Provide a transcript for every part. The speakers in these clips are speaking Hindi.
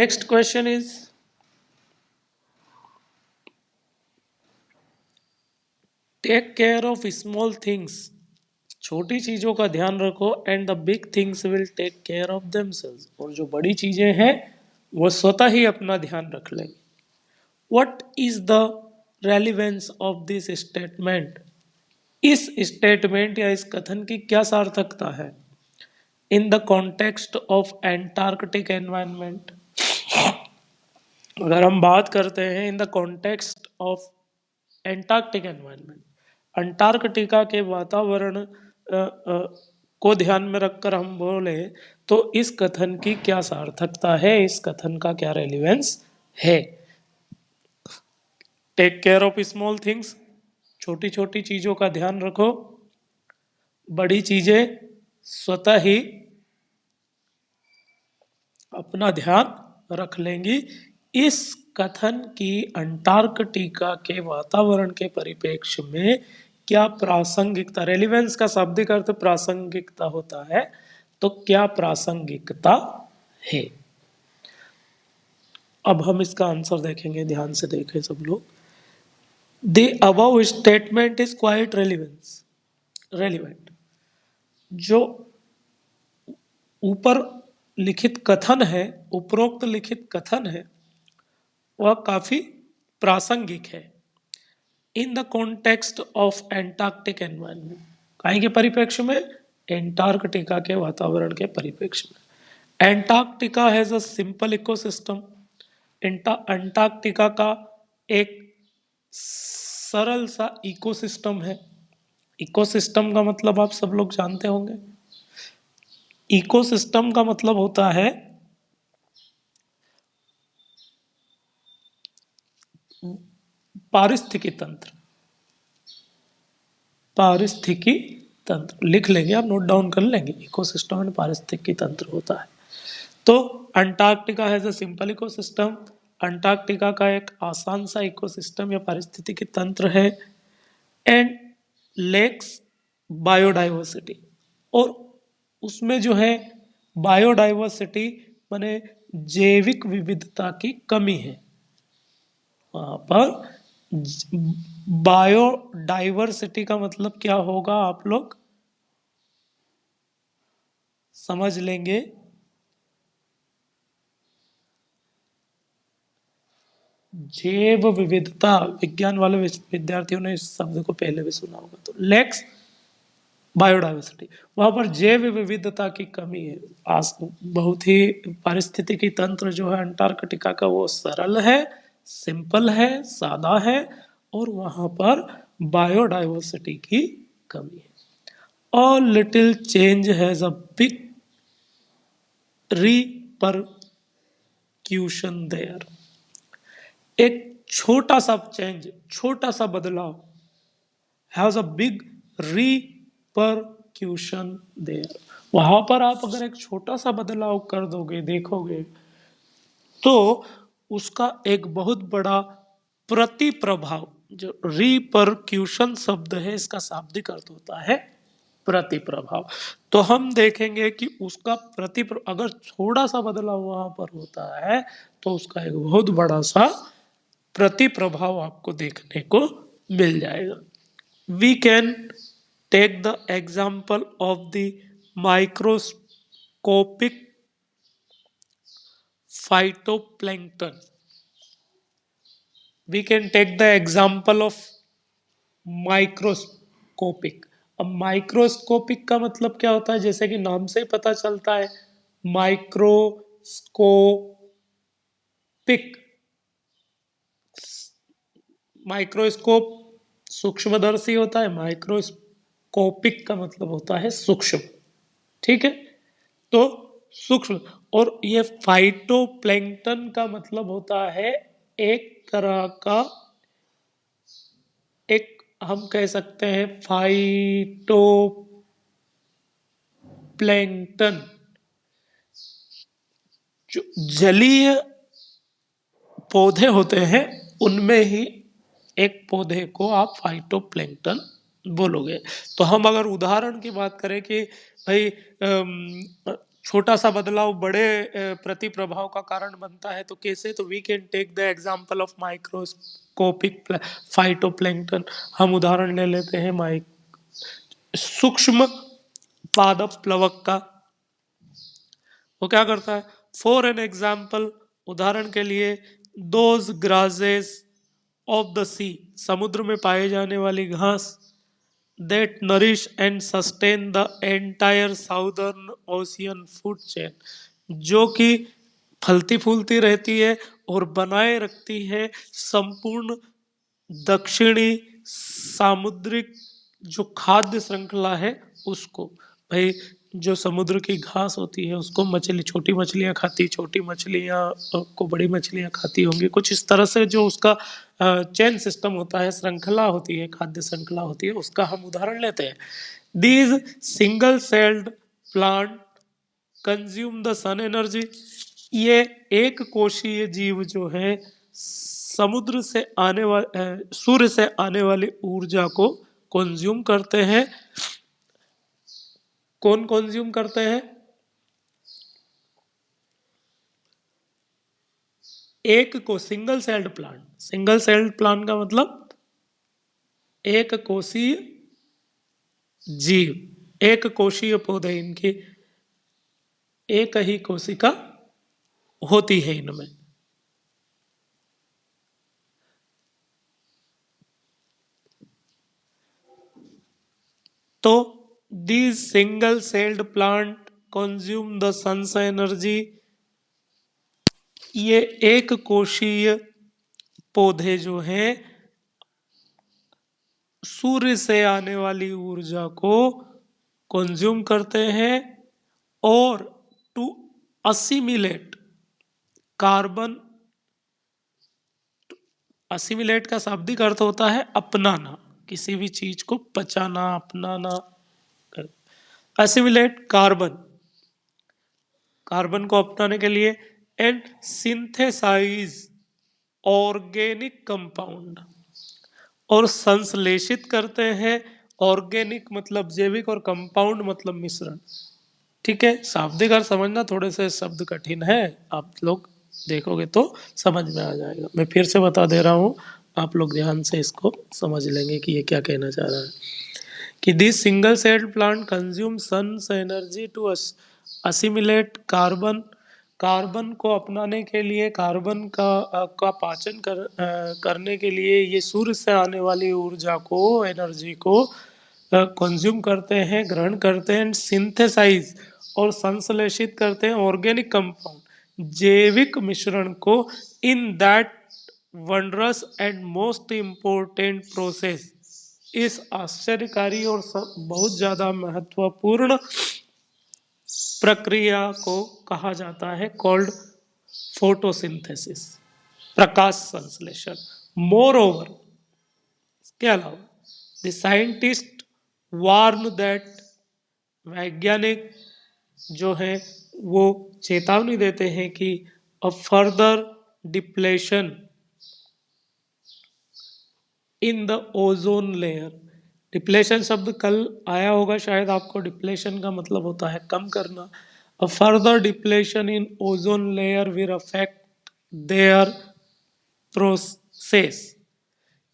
Next question is, take care of small things. छोटी चीजों का ध्यान रखो and the big things will take care of themselves, और जो बड़ी चीजें हैं वो स्वतः ही अपना ध्यान रख लेंगे. What is the relevance of this statement? इस स्टेटमेंट या इस कथन की क्या सार्थकता है? इन the context of Antarctic environment. अगर हम बात करते हैं इन the context of Antarctic environment, Antarctica के वातावरण को ध्यान में रखकर हम बोले तो इस कथन की क्या सार्थकता है, इस कथन का क्या रेलिवेंस है? Take care of small things, छोटी छोटी चीजों का ध्यान रखो, बड़ी चीजें स्वतः ही अपना ध्यान रख लेंगी. इस कथन की अंटार्कटिका के वातावरण के परिप्रेक्ष्य में क्या प्रासंगिकता, रेलिवेंस का शाब्दिक अर्थ प्रासंगिकता होता है, तो क्या प्रासंगिकता है? अब हम इसका आंसर देखेंगे, ध्यान से देखें सब लोग. The above statement is quite relevant. जो ऊपर लिखित कथन है, उपरोक्त लिखित कथन है, वह काफी प्रासंगिक है. इन the context of Antarctic environment, काहे के परिप्रेक्ष्य में? एंटार्कटिका के वातावरण के परिप्रेक्ष्य में. Antarctica has a simple ecosystem. Antarctica का एक सरल सा इकोसिस्टम है. इकोसिस्टम का मतलब आप सब लोग जानते होंगे. इकोसिस्टम का मतलब होता है पारिस्थितिकी तंत्र. पारिस्थितिकी तंत्र लिख लेंगे, आप नोट डाउन कर लेंगे. इकोसिस्टम एंड पारिस्थितिकी तंत्र होता है. तो Antarctica has a simple ecosystem. Antarctica का एक आसान सा इकोसिस्टम या पारिस्थितिकी तंत्र है. एंड लेक्स बायोडाइवर्सिटी, और उसमें जो है बायोडाइवर्सिटी माने जैविक विविधता की कमी है. वहां पर बायोडाइवर्सिटी का मतलब क्या होगा, आप लोग समझ लेंगे. जैव विविधता, विज्ञान वाले विद्यार्थियों ने इस शब्द को पहले भी सुना होगा. तो लेक्स बायोडाइवर्सिटी, वहां पर जैव विविधता की कमी है. बहुत ही पारिस्थितिकी तंत्र जो है अंटार्कटिका का वो सरल है, सिंपल है, सादा है, और वहां पर बायोडाइवर्सिटी की कमी है. All little change has a big repercussion there. एक छोटा सा चेंज, छोटा सा बदलाव हैज अ बिग रिपरक्यूशन देयर. वहां पर आप अगर एक छोटा सा बदलाव कर दोगे, देखोगे, तो उसका एक बहुत बड़ा प्रतिप्रभाव, जो रिपरक्यूशन शब्द है इसका शाब्दिक अर्थ होता है प्रतिप्रभाव. तो हम देखेंगे कि उसका अगर थोड़ा सा बदलाव वहां पर होता है तो उसका एक बहुत बड़ा सा प्रतिप्रभाव आपको देखने को मिल जाएगा. We can take the example of the microscopic phytoplankton. We can take the example of microscopic. अब माइक्रोस्कोपिक का मतलब क्या होता है? जैसे कि नाम से ही पता चलता है, माइक्रोस्कोपिक. माइक्रोस्कोप सूक्ष्मदर्शी होता है, माइक्रोस्कोपिक का मतलब होता है सूक्ष्म. ठीक है, तो सूक्ष्म. और ये फाइटोप्लैंक्टन का मतलब होता है एक तरह का, एक हम कह सकते हैं फाइटो प्लैंक्टन. जो जलीय पौधे होते हैं उनमें ही एक पौधे को आप फाइटोप्लैंक्टन बोलोगे. तो हम अगर उदाहरण की बात करें कि भाई छोटा सा बदलाव बड़े प्रति प्रभाव का कारण बनता है। तो कैसे? तो we can take the example of microscopic phytoplankton. हम उदाहरण ले लेते हैं सूक्ष्म पादप प्लवक का। वो क्या करता है? फॉर एन एग्जाम्पल, उदाहरण के लिए, दोज ग्रासेस ऑफ द सी, समुद्र में पाए जाने वाली घास, that nourish and sustain the entire southern ocean food chain, जो कि फलती फूलती रहती है और बनाए रखती है संपूर्ण दक्षिणी सामुद्रिक जो खाद्य श्रृंखला है उसको। भाई, जो समुद्र की घास होती है उसको मछली, छोटी मछलियां खाती, छोटी मछलियां को बड़ी मछलियां खाती होंगी, कुछ इस तरह से जो उसका चेन सिस्टम होता है, श्रृंखला होती है, खाद्य श्रृंखला होती है, उसका हम उदाहरण लेते हैं। These single celled plant consume the sun energy, ये एक कोशीय जीव जो है समुद्र से आने वाले सूर्य से आने वाली ऊर्जा को कंज्यूम करते हैं। कौन कंज्यूम करते हैं? एक को single celled plant. Single celled plant का मतलब एक कोशीय जीव, एक कोशीय पौधे, इनकी एक ही कोशिका होती है इनमें। तो these single celled plant consume the sun's energy, ये एक कोशीय पौधे जो हैं सूर्य से आने वाली ऊर्जा को कंज्यूम करते हैं और टू असिमिलेट कार्बन, असिमिलेट का शाब्दिक अर्थ होता है अपनाना, किसी भी चीज को पचाना, अपनाना। असिमिलेट कार्बन, कार्बन को अपनाने के लिए, एंड सिंथेसाइज ऑर्गेनिक कंपाउंड, और संश्लेषित करते हैं। ऑर्गेनिक मतलब जैविक और कंपाउंड मतलब मिश्रण। ठीक है, शाब्दिक अर्थ समझना थोड़े से शब्द कठिन है, आप लोग देखोगे तो समझ में आ जाएगा। मैं फिर से बता दे रहा हूँ, आप लोग ध्यान से इसको समझ लेंगे कि ये क्या कहना चाह रहा है। कि this single celled plant consume sun's energy to assimilate carbon, carbon को अपनाने के लिए, कार्बन का पाचन करने के लिए ये सूर्य से आने वाली ऊर्जा को, एनर्जी को कंज्यूम करते हैं, ग्रहण करते हैं, सिंथेसाइज और संश्लेषित करते हैं ऑर्गेनिक कंपाउंड, जैविक मिश्रण को, in that wondrous and most important process, इस आश्चर्यकारी और बहुत ज्यादा महत्वपूर्ण प्रक्रिया को कहा जाता है कॉल्ड फोटोसिंथेसिस, प्रकाश संश्लेषण। मोर ओवर, के अलावा द साइंटिस्ट वार्न दैट, वैज्ञानिक जो है वो चेतावनी देते हैं कि a further depletion in the ozone layer. Depletion शब्द कल आया होगा शायद आपको। डिप्लेशन का मतलब होता है कम करना। A further depletion in ozone layer will affect their process,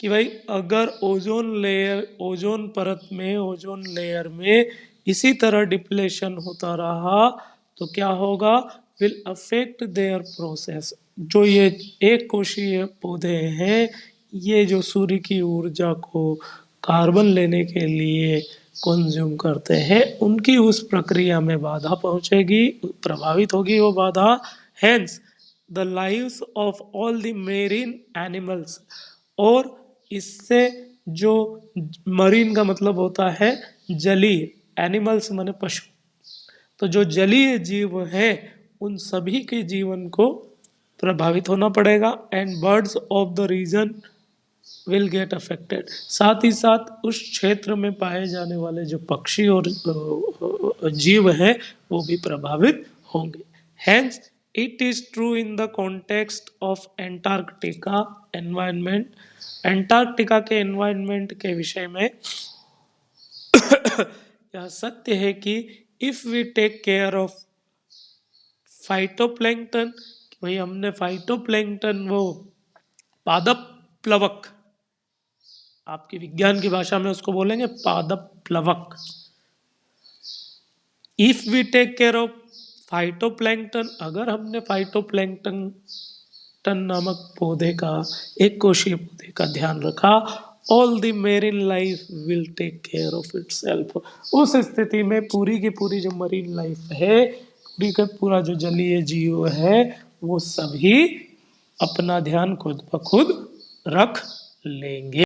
कि भाई अगर ओजोन परत में, ओजोन लेयर में इसी तरह डिप्लेशन होता रहा तो क्या होगा? Will affect their process. जो ये एक कोशीय पौधे हैं, ये जो सूर्य की ऊर्जा को कार्बन लेने के लिए कंज्यूम करते हैं, उनकी उस प्रक्रिया में बाधा पहुंचेगी, प्रभावित होगी वो बाधा। Hence the lives of all the marine animals, और इससे जो मरीन का मतलब होता है जलीय, एनिमल्स माने पशु, तो जो जलीय जीव है उन सभी के जीवन को प्रभावित होना पड़ेगा। And birds of the region will get affected, साथ ही साथ उस क्षेत्र में पाए जाने वाले जो पक्षी और जीव है वो भी प्रभावित होंगे। Hence it is true in the context of Antarctica environment. Antarctica के एनवायरनमेंट के विषय में यह सत्य है कि if we take care of phytoplankton, भाई हमने फाइटोप्लैंक्टन वो पादप प्लवक, आपकी विज्ञान की भाषा में उसको बोलेंगे पादप प्लवक। If we take care of phytoplankton, अगर हमने फाइटोप्लैंक्टन नामक पौधे का, एक कोशीय पौधे का ध्यान रखा, all the marine life will take care of itself, उस स्थिति में पूरी की पूरी जो मरीन लाइफ है, पूरी का पूरा जो जलीय जीव है, वो सभी अपना ध्यान खुद ब खुद रख लेंगे।